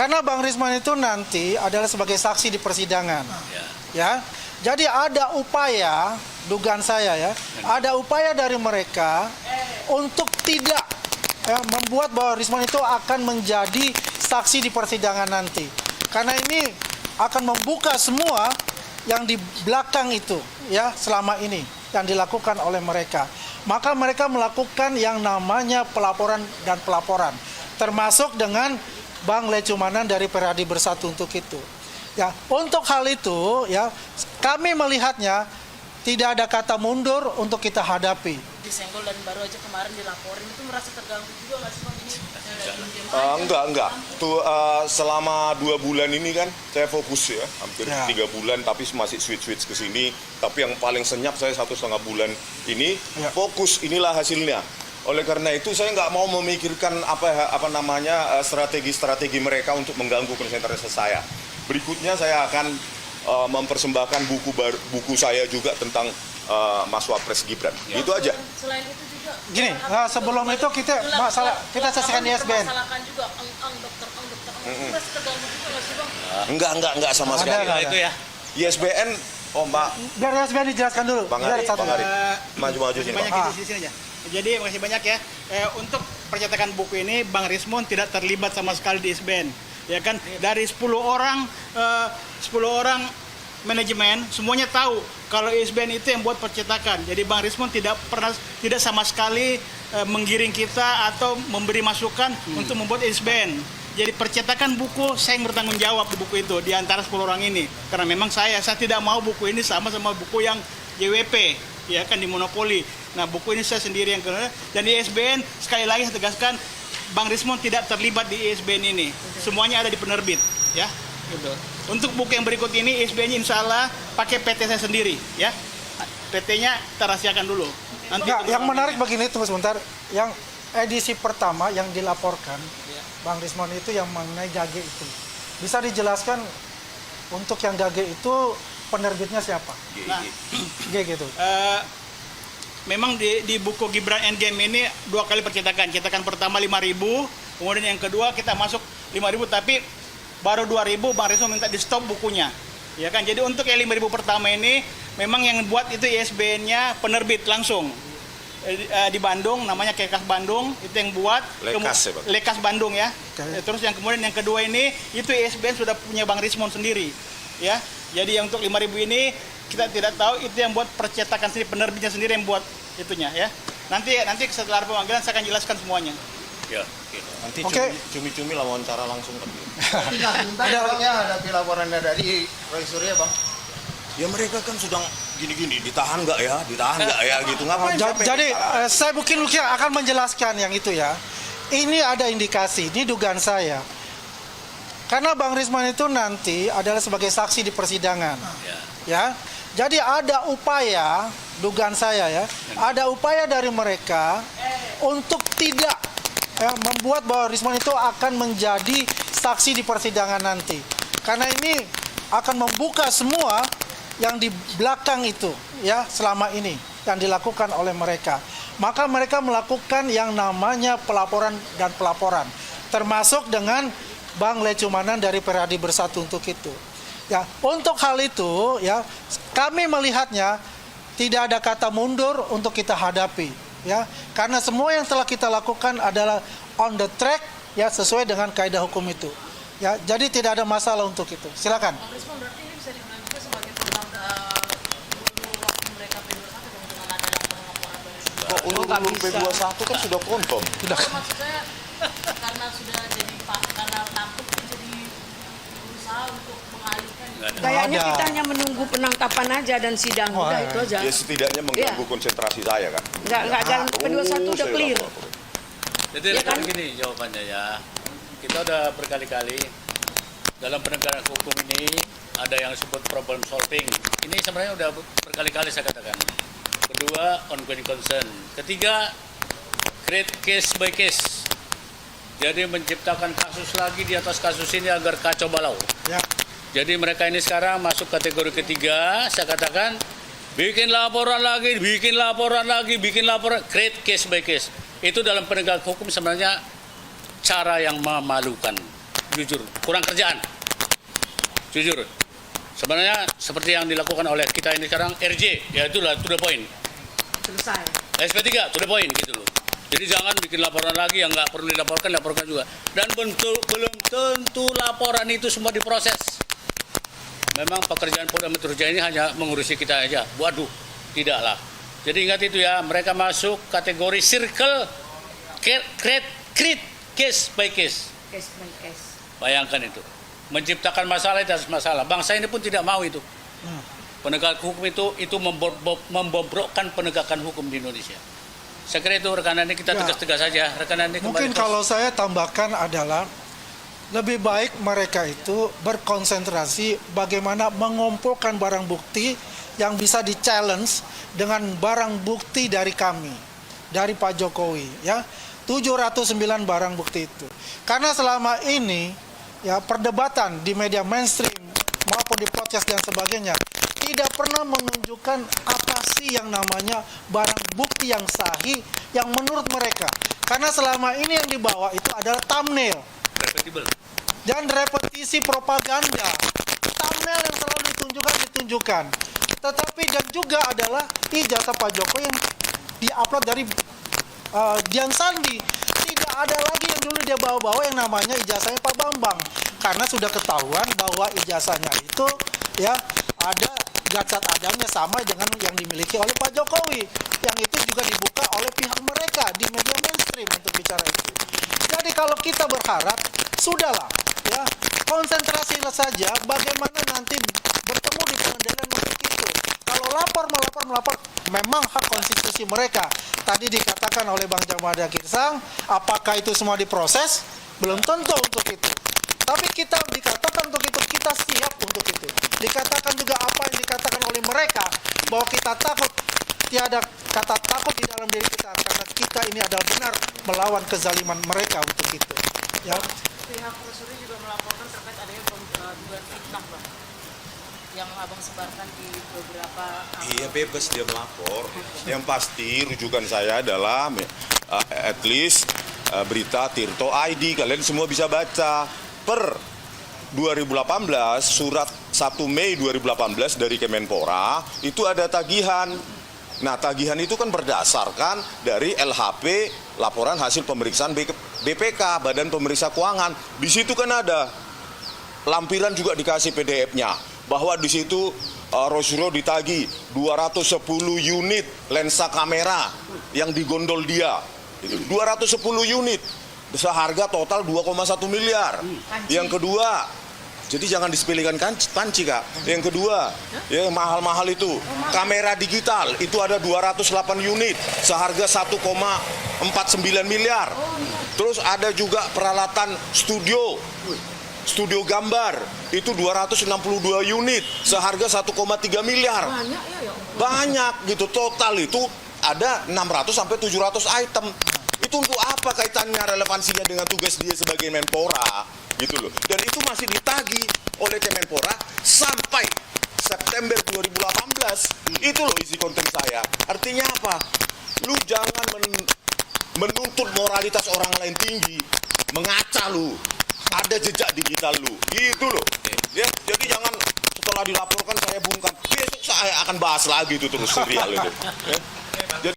Karena Bang Risman itu nanti adalah sebagai saksi di persidangan. Ya. Jadi ada upaya, dugaan saya ya, ada upaya dari mereka untuk tidak membuat bahwa Risman itu akan menjadi saksi di persidangan nanti. Karena ini akan membuka semua yang di belakang itu ya selama ini yang dilakukan oleh mereka. Maka mereka melakukan yang namanya pelaporan dan pelaporan, termasuk dengan Bang Lecumanan dari Peradi Bersatu untuk itu. Ya, untuk hal itu ya kami melihatnya tidak ada kata mundur untuk kita hadapi. Disenggol dan baru aja kemarin dilaporin, itu merasa terganggu juga nggak sih Bang? Enggak. Tuh selama 2 bulan ini kan saya fokus ya, hampir 3 bulan tapi masih switch ke sini. Tapi yang paling senyap saya 1,5 bulan ini fokus, inilah hasilnya. Oleh karena itu saya nggak mau memikirkan strategi mereka untuk mengganggu konsentrasi saya. Berikutnya saya akan mempersembahkan buku saya juga tentang Mas Wapres Gibran. Itu aja. Selain itu juga Gini, sebelum itu kita selesaikan ISBN. masalahkan juga dokter. Itu merasa terganggu juga nggak sih Bang? Enggak sama sekali. Ada. Itu ya. ISBN, Mbak. Biar ISBN dijelaskan dulu. Bang Ari. Maju sini, Bang. Banyak di sini aja. Jadi makasih banyak ya. Untuk percetakan buku ini Bang Rismon tidak terlibat sama sekali di ISBN. Ya kan, dari 10 orang manajemen semuanya tahu kalau ISBN itu yang buat percetakan. Jadi Bang Rismon tidak sama sekali menggiring kita atau memberi masukan untuk membuat ISBN. Jadi percetakan buku saya yang bertanggung jawab di buku itu di antara 10 orang ini. Karena memang saya tidak mau buku ini sama buku yang JWP, ya kan, di monopoli. Nah, buku ini saya sendiri yang kena. Dan di ISBN sekali lagi saya tegaskan Bang Rismon tidak terlibat di ISBN ini. Semuanya ada di penerbit, ya. Gitu. Untuk buku yang berikut ini ISBN-nya insya Allah pakai PT saya sendiri, ya. PT-nya kita rahasiakan dulu. Nanti yang menarik begini, tunggu sebentar. Yang edisi pertama yang dilaporkan Bang Rismon itu yang mengenai Gage itu. Bisa dijelaskan untuk yang Gage itu penerbitnya siapa? Nah, Gage itu. Memang di buku Gibran Endgame ini 2 kali percetakan. Cetakan pertama 5.000, kemudian yang kedua kita masuk 5.000, tapi baru 2.000 Bang Rismon minta di stop bukunya. Ya kan, jadi untuk yang 5.000 pertama ini memang yang buat itu ISBN-nya penerbit langsung. Di Bandung, namanya Kekas Bandung, itu yang buat. Lekas Bandung ya. Terus yang kemudian yang kedua ini itu ISBN sudah punya Bang Rismon sendiri. Ya. Jadi yang untuk 5.000 ini kita tidak tahu, itu yang buat percetakan sendiri, penerbitnya sendiri yang buat itunya ya. Nanti setelah pemanggilan saya akan jelaskan semuanya. Ya. Nanti cumi-cumi lah wawancara langsung kan. Ada laporannya dari Roy Surya, Bang. Ya mereka kan sedang gini-gini, ditahan nggak ya gitu. Ngapain? Jadi saya mungkin akan menjelaskan yang itu ya. Ini ada indikasi, ini dugaan saya. Karena Bang Risman itu nanti adalah sebagai saksi di persidangan. Ya. Jadi ada upaya, dugaan saya ya, ada upaya dari mereka untuk tidak membuat bahwa Risman itu akan menjadi saksi di persidangan nanti. Karena ini akan membuka semua yang di belakang itu ya selama ini yang dilakukan oleh mereka. Maka mereka melakukan yang namanya pelaporan dan pelaporan, termasuk dengan Bang Lecumanan dari Peradi Bersatu untuk itu. Ya, untuk hal itu ya kami melihatnya tidak ada kata mundur untuk kita hadapi ya, karena semua yang telah kita lakukan adalah on the track ya, sesuai dengan kaidah hukum itu. Ya, jadi tidak ada masalah untuk itu. Silakan. Bang Rismon, berarti ini bisa dibilang juga sebagai program waktu mereka P21 dong, dengan ada laporan dari Ulur P21 kan sudah kontom. maksud saya karena sudah jadi karena takut jadi berusaha untuk mengalihkan. Kayaknya kita hanya menunggu penangkapan aja dan sidang, udah itu aja. Ya setidaknya mengganggu konsentrasi saya kan. Enggak jalan P21 udah clear. Jadi gini jawabannya ya. Kita udah berkali-kali dalam penegakan hukum ini ada yang disebut problem solving. Ini sebenarnya udah berkali-kali saya katakan. Kedua, ongoing concern. Ketiga, create case by case. Jadi menciptakan kasus lagi di atas kasus ini agar kacau balau. Ya. Jadi mereka ini sekarang masuk kategori ketiga, saya katakan bikin laporan lagi, create case by case. Itu dalam penegakan hukum sebenarnya cara yang memalukan. jujur, kurang kerjaan. Jujur. Sebenarnya seperti yang dilakukan oleh kita ini sekarang RJ, ya itulah to the point. Selesai. SP3 to the point gitu loh. Jadi jangan bikin laporan lagi yang nggak perlu laporkan juga. Dan belum tentu laporan itu semua diproses. Memang pekerjaan Polda Metro Jaya ini hanya mengurusi kita aja. Waduh, tidaklah. Jadi ingat itu ya, mereka masuk kategori circle case by case. Case by case. Bayangkan itu. Menciptakan masalah di atas masalah. Bangsa ini pun tidak mau itu. Penegak hukum itu membobrokkan penegakan hukum di Indonesia. Saya kira itu rekanan ini kita Ya. tegas-tegas saja. Rekanan ini Mungkin kembali kalau saya tambahkan adalah lebih baik mereka itu berkonsentrasi bagaimana mengumpulkan barang bukti yang bisa di-challenge dengan barang bukti dari kami, dari Pak Jokowi, ya. 709 barang bukti itu. Karena selama ini ya perdebatan di media mainstream maupun di podcast dan sebagainya tidak pernah menunjukkan apa sih yang namanya barang bukti yang sahih yang menurut mereka. Karena selama ini yang dibawa itu adalah thumbnail repetible. dan repetisi propaganda. Thumbnail yang selalu ditunjukkan. Tetapi dan juga adalah ijazah Pak Jokowi yang diupload dari Dian Sandi. Tidak ada lagi yang dulu dia bawa-bawa yang namanya ijazahnya Pak Bambang. Karena sudah ketahuan bahwa ijazahnya itu ya ada cacat adanya sama dengan yang dimiliki oleh Pak Jokowi. Yang itu juga dibuka oleh pihak mereka di media mainstream untuk bicara itu. Jadi kalau kita berharap, sudahlah ya, konsentrasilah saja bagaimana nanti bertemu di pengadilan untuk itu. Kalau melapor, memang hak konstitusi mereka. Tadi dikatakan oleh Bang Jamada Girsang, apakah itu semua diproses? Belum tentu untuk itu. Tapi kita dikatakan untuk itu, kita siap untuk itu. Dikatakan juga apa yang dikatakan oleh mereka, bahwa kita takut. Tiada kata takut di dalam diri kita, karena kita ini adalah benar melawan kezaliman mereka untuk itu. Ya. Pihak Polri juga melaporkan terkait adanya dugaan fitnah, Bang, yang abang sebarkan di beberapa. Iya, bebas dia melapor. Yang pasti rujukan saya adalah at least berita Tirto ID. Kalian semua bisa baca. Per 2018, surat 1 Mei 2018 dari Kemenpora, itu ada tagihan. Nah, tagihan itu kan berdasarkan dari LHP, laporan hasil pemeriksaan BPK, Badan Pemeriksa Keuangan. Di situ kan ada lampiran juga dikasih PDF-nya, bahwa di situ Rosro ditagi 210 unit lensa kamera yang digondol dia. Itu 210 unit, seharga total 2,1 miliar. Yang kedua, jadi jangan disepelekan panci, Kak. Yang kedua, ya mahal-mahal itu. Kamera digital itu ada 208 unit seharga 1,49 miliar. Terus ada juga peralatan studio gambar itu 262 unit seharga 1,3 miliar. Banyak gitu, total itu ada 600 sampai 700 item. Itu untuk apa kaitannya, relevansinya dengan tugas dia sebagai Menpora gitu loh. Dan itu masih ditagih oleh Kemenpora sampai September 2018. Itu loh isi konten saya. Artinya apa? Lu jangan menuntut moralitas orang lain tinggi, mengaca lu. Ada jejak digital lu. Gitu loh. Ya, jadi jangan setelah dilaporkan saya bungkam. Besok saya akan bahas lagi itu terus serial itu. Ya. Jadi